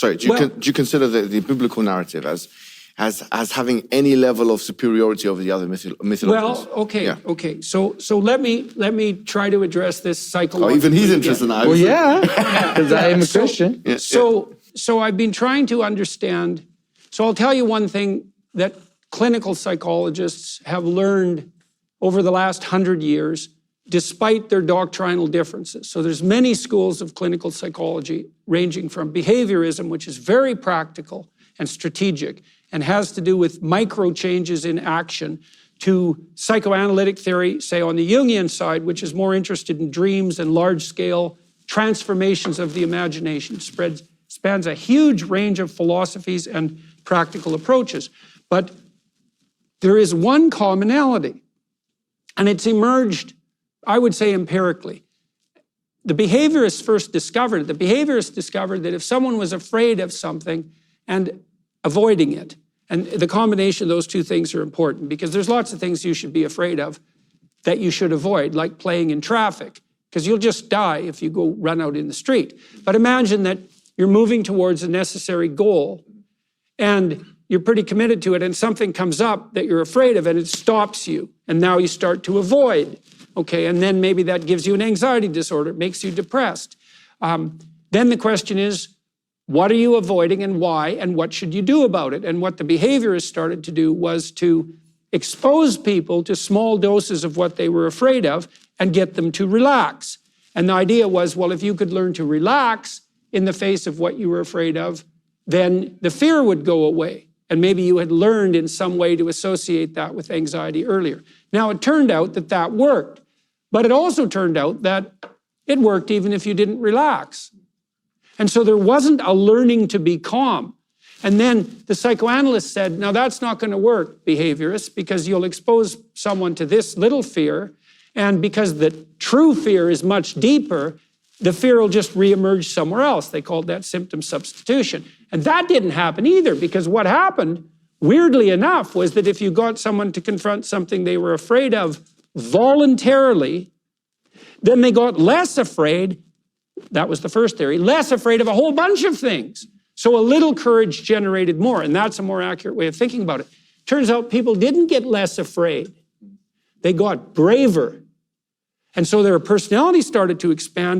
Sorry, do you consider the biblical narrative as having any level of superiority over the other mythologies? Well, okay, Yeah. okay. So let me try to address this psychologically. Oh, even he's interested now. Well, yeah, because I am a Christian. So I've been trying to understand. So I'll tell you one thing that clinical psychologists have learned over the last 100 years, despite their doctrinal differences. So there's many schools of clinical psychology, ranging from behaviorism, which is very practical and strategic, and has to do with micro changes in action, to psychoanalytic theory, say on the Jungian side, which is more interested in dreams and large-scale transformations of the imagination. Spans a huge range of philosophies and practical approaches. But there is one commonality, and it's emerged, I would say, empirically. The behaviorists discovered that if someone was afraid of something and avoiding it, and the combination of those two things are important, because there's lots of things you should be afraid of that you should avoid, like playing in traffic, because you'll just die if you go run out in the street. But imagine that you're moving towards a necessary goal, and you're pretty committed to it, and something comes up that you're afraid of, and it stops you, and now you start to avoid. Okay, and then maybe that gives you an anxiety disorder, it makes you depressed. Then the question is, what are you avoiding and why, and what should you do about it? And what the behaviorists started to do was to expose people to small doses of what they were afraid of and get them to relax. And the idea was, well, if you could learn to relax in the face of what you were afraid of, then the fear would go away. And maybe you had learned in some way to associate that with anxiety earlier. Now, it turned out that that worked, but it also turned out that it worked even if you didn't relax. And so there wasn't a learning to be calm. And then the psychoanalyst said, now that's not going to work, behaviorists, because you'll expose someone to this little fear, and because the true fear is much deeper, the fear will just reemerge somewhere else. They called that symptom substitution. And that didn't happen either, because what happened, weirdly enough, was that if you got someone to confront something they were afraid of voluntarily, then they got less afraid, that was the first theory, less afraid of a whole bunch of things. So a little courage generated more, and that's a more accurate way of thinking about it. Turns out people didn't get less afraid. They got braver. And so their personality started to expand.